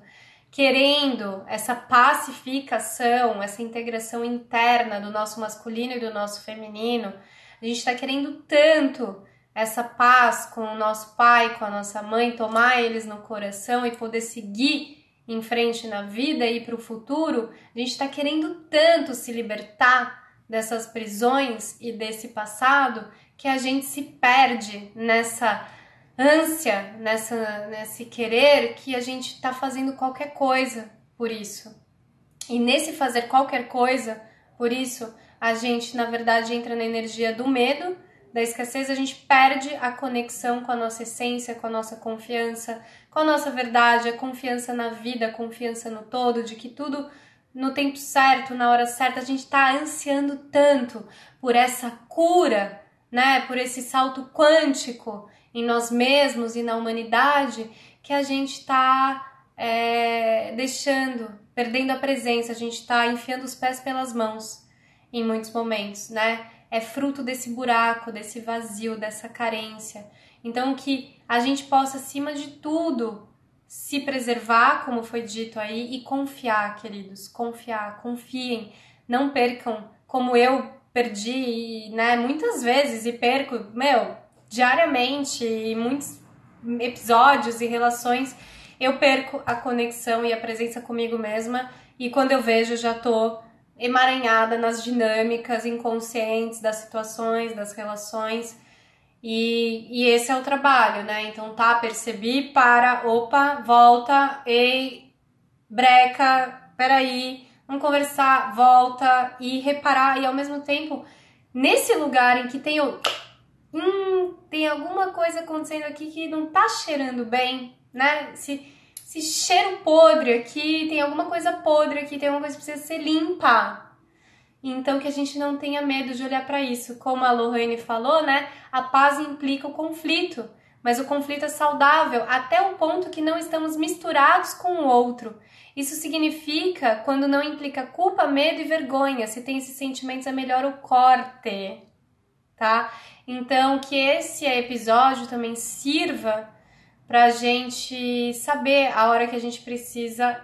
querendo essa pacificação, essa integração interna do nosso masculino e do nosso feminino. A gente tá querendo tanto essa paz com o nosso pai, com a nossa mãe, tomar eles no coração e poder seguir em frente na vida e para o futuro. A gente está querendo tanto se libertar dessas prisões e desse passado que a gente se perde nessa ânsia, nesse querer, que a gente está fazendo qualquer coisa por isso. E nesse fazer qualquer coisa por isso, a gente na verdade entra na energia do medo, da escassez, a gente perde a conexão com a nossa essência, com a nossa confiança, com a nossa verdade, a confiança na vida, a confiança no todo, de que tudo no tempo certo, na hora certa. A gente tá ansiando tanto por essa cura, né, por esse salto quântico em nós mesmos e na humanidade, que a gente tá perdendo a presença, a gente tá enfiando os pés pelas mãos em muitos momentos, né? É fruto desse buraco, desse vazio, dessa carência. Então, que a gente possa, acima de tudo, se preservar, como foi dito aí, e confiar, queridos, confiar, confiem, não percam, como eu perdi, né, muitas vezes e perco, diariamente, e muitos episódios e relações, eu perco a conexão e a presença comigo mesma, e quando eu vejo, eu já tô emaranhada nas dinâmicas inconscientes das situações, das relações, e esse é o trabalho, né? Então tá, percebi, opa, volta, ei, breca, peraí, vamos conversar, volta, e reparar, e ao mesmo tempo, nesse lugar em que tem alguma coisa acontecendo aqui que não tá cheirando bem, né? Se cheiro podre aqui, tem alguma coisa podre aqui, tem alguma coisa que precisa ser limpa. Então, que a gente não tenha medo de olhar para isso. Como a Lohane falou, né? A paz implica o conflito, mas o conflito é saudável até o ponto que não estamos misturados com o outro. Isso significa quando não implica culpa, medo e vergonha. Se tem esses sentimentos, é melhor o corte, tá? Então, que esse episódio também sirva pra gente saber a hora que a gente precisa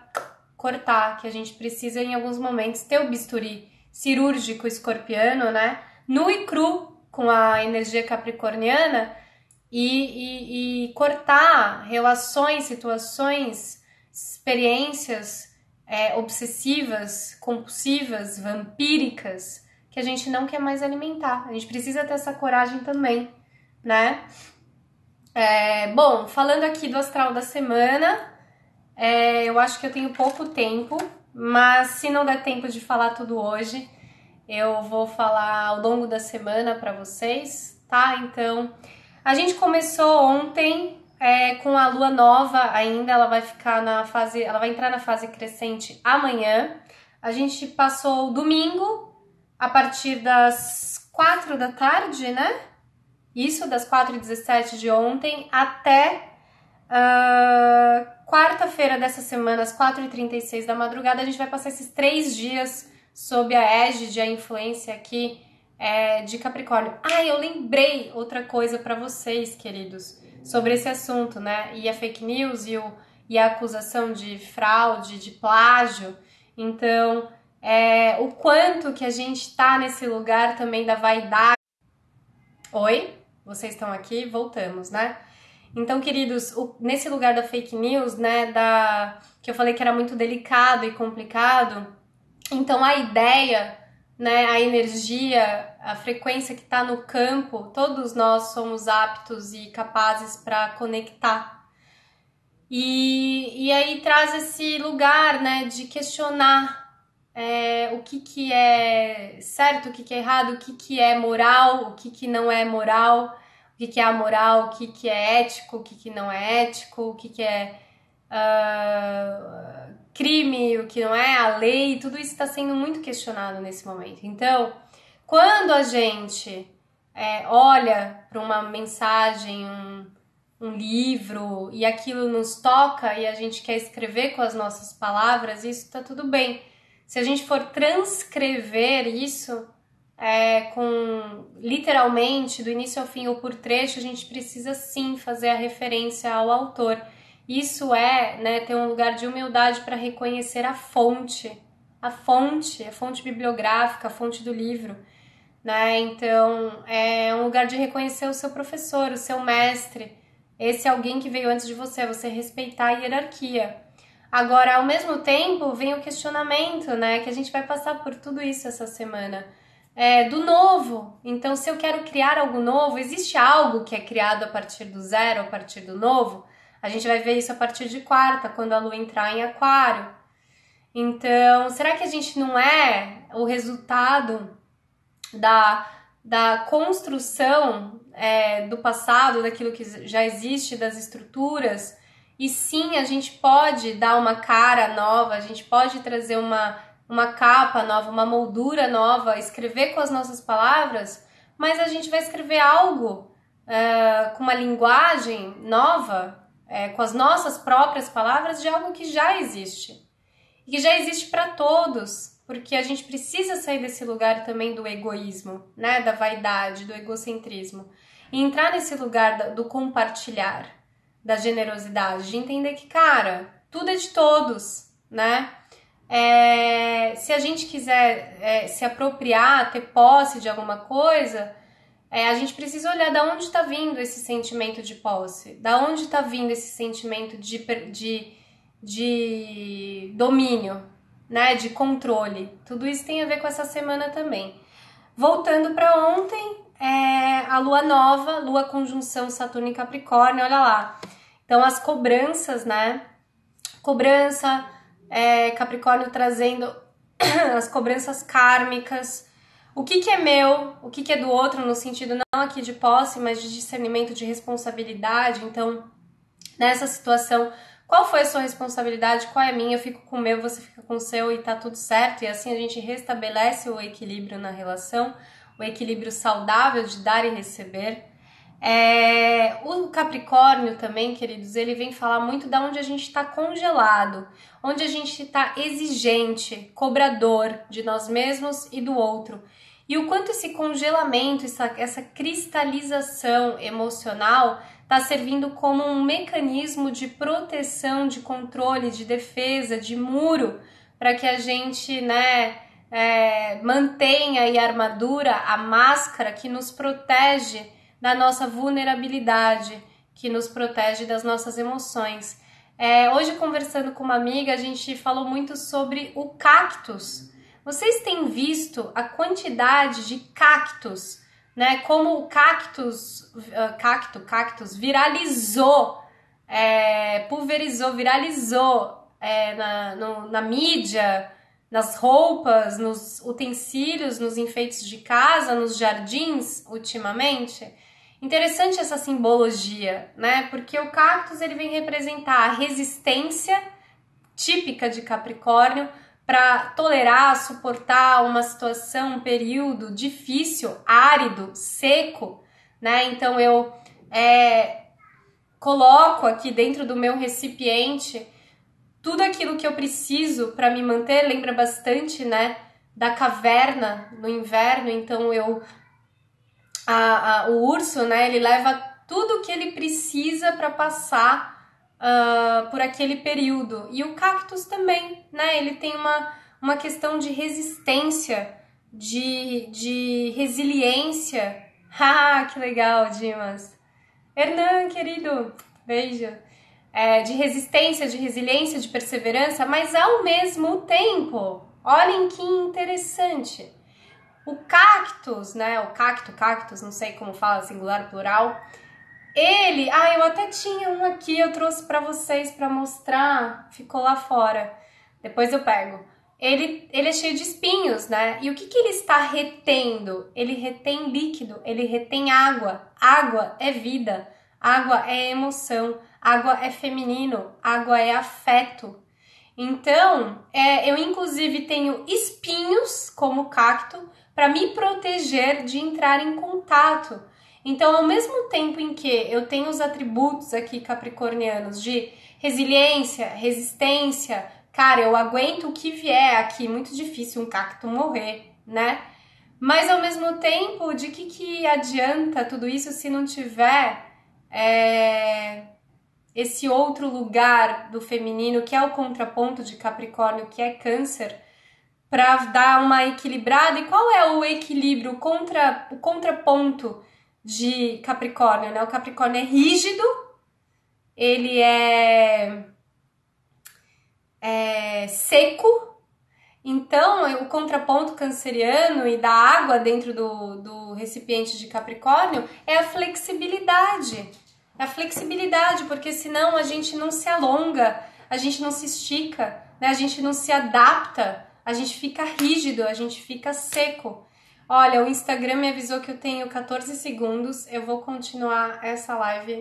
cortar, que a gente precisa, em alguns momentos, ter o bisturi cirúrgico escorpiano, né? Nu e cru, com a energia capricorniana, e cortar relações, situações, experiências obsessivas, compulsivas, vampíricas, que a gente não quer mais alimentar. A gente precisa ter essa coragem também, né? Bom, falando aqui do astral da semana, eu acho que eu tenho pouco tempo, mas se não der tempo de falar tudo hoje, eu vou falar ao longo da semana para vocês, tá? Então, a gente começou ontem com a lua nova ainda, ela vai entrar na fase crescente amanhã. A gente passou o domingo a partir das 4 da tarde, né? Isso, das 4h17 de ontem até quarta-feira dessa semana, às 4h36 da madrugada. A gente vai passar esses 3 dias sob a égide, a influência aqui de Capricórnio. Eu lembrei outra coisa para vocês, queridos, sobre esse assunto, né? E a fake news e a acusação de fraude, de plágio. Então, o quanto que a gente tá nesse lugar também da vaidade. Oi? Vocês estão aqui? Voltamos, né? Então, queridos, nesse lugar da fake news, né, que eu falei que era muito delicado e complicado, então a ideia, né, a energia, a frequência que está no campo, todos nós somos aptos e capazes para conectar. E aí traz esse lugar, né, de questionar o que é certo, o que é errado, o que é moral, o que não é moral, o que é amoral, o que é ético, o que não é ético, o que é crime, o que não é, a lei, tudo isso está sendo muito questionado nesse momento. Então, quando a gente olha para uma mensagem, um livro, e aquilo nos toca e a gente quer escrever com as nossas palavras, isso está tudo bem. Se a gente for transcrever isso literalmente, do início ao fim ou por trecho, a gente precisa sim fazer a referência ao autor. Isso né, ter um lugar de humildade para reconhecer a fonte bibliográfica, a fonte do livro, né? Então, é um lugar de reconhecer o seu professor, o seu mestre, esse alguém que veio antes de você respeitar a hierarquia. Agora, ao mesmo tempo, vem o questionamento, né? Que a gente vai passar por tudo isso essa semana. Do novo. Então, se eu quero criar algo novo, existe algo que é criado a partir do zero, a partir do novo? A gente vai ver isso a partir de quarta, quando a lua entrar em aquário. Então, será que a gente não é o resultado da construção do passado, daquilo que já existe, das estruturas. E sim, a gente pode dar uma cara nova, a gente pode trazer uma capa nova, uma moldura nova, escrever com as nossas palavras, mas a gente vai escrever algo com uma linguagem nova, com as nossas próprias palavras, de algo que já existe. E que já existe para todos, porque a gente precisa sair desse lugar também do egoísmo, né? Da vaidade, do egocentrismo. E entrar nesse lugar do compartilhar, da generosidade, de entender que, cara, tudo é de todos, né? Se a gente quiser se apropriar, ter posse de alguma coisa, a gente precisa olhar de onde está vindo esse sentimento de posse, da onde está vindo esse sentimento de domínio, né, de controle. Tudo isso tem a ver com essa semana também. Voltando para ontem, a lua nova, lua conjunção Saturno e Capricórnio, olha lá. Então as cobranças, né, Capricórnio trazendo as cobranças kármicas, o que é meu, o que é do outro, no sentido não aqui de posse, mas de discernimento, de responsabilidade. Então, nessa situação, qual foi a sua responsabilidade, qual é a minha, eu fico com o meu, você fica com o seu e tá tudo certo. E assim a gente restabelece o equilíbrio na relação, o equilíbrio saudável de dar e receber. O Capricórnio também, queridos, ele vem falar muito da onde a gente está congelado, onde a gente está exigente, cobrador de nós mesmos e do outro. E o quanto esse congelamento, essa cristalização emocional está servindo como um mecanismo de proteção, de controle, de defesa, de muro, para que a gente, mantenha aí a armadura, a máscara que nos protege da nossa vulnerabilidade, que nos protege das nossas emoções. Hoje, conversando com uma amiga, a gente falou muito sobre o cactus. Vocês têm visto a quantidade de cactus, né? Como o cactus viralizou, pulverizou, viralizou na mídia, nas roupas, nos utensílios, nos enfeites de casa, nos jardins, ultimamente. Interessante essa simbologia, né? Porque o cactus ele vem representar a resistência típica de Capricórnio para tolerar, suportar uma situação, um período difícil, árido, seco, né? Então eu coloco aqui dentro do meu recipiente tudo aquilo que eu preciso para me manter. Lembra bastante, né, da caverna no inverno. Então o urso, né, ele leva tudo que ele precisa para passar por aquele período. E o cactus também, né, ele tem uma questão de resistência, de resiliência. Ah, que legal, Dimas. Hernan, querido, beijo. De resistência, de resiliência, de perseverança, mas ao mesmo tempo, olhem que interessante, o cactus, né, cactus, não sei como fala, singular, plural, ele, eu até tinha um aqui, eu trouxe pra vocês pra mostrar, ficou lá fora, depois eu pego. Ele é cheio de espinhos, né, e o que ele está retendo? Ele retém líquido, ele retém água. Água é vida, água é emoção, água é feminino, água é afeto. Então, eu inclusive tenho espinhos como cacto para me proteger de entrar em contato. Então, ao mesmo tempo em que eu tenho os atributos aqui capricornianos de resiliência, resistência, cara, eu aguento o que vier aqui, muito difícil um cacto morrer, né? Mas ao mesmo tempo, de que adianta tudo isso se não tiver esse outro lugar do feminino, que é o contraponto de Capricórnio, que é Câncer, para dar uma equilibrada? E qual é o equilíbrio, o contraponto de Capricórnio, né? O Capricórnio é rígido, ele é seco. Então, o contraponto canceriano e da água dentro do recipiente de Capricórnio é a flexibilidade. A flexibilidade, porque senão a gente não se alonga, a gente não se estica, né? A gente não se adapta, a gente fica rígido, a gente fica seco. Olha, o Instagram me avisou que eu tenho 14 segundos. Eu vou continuar essa live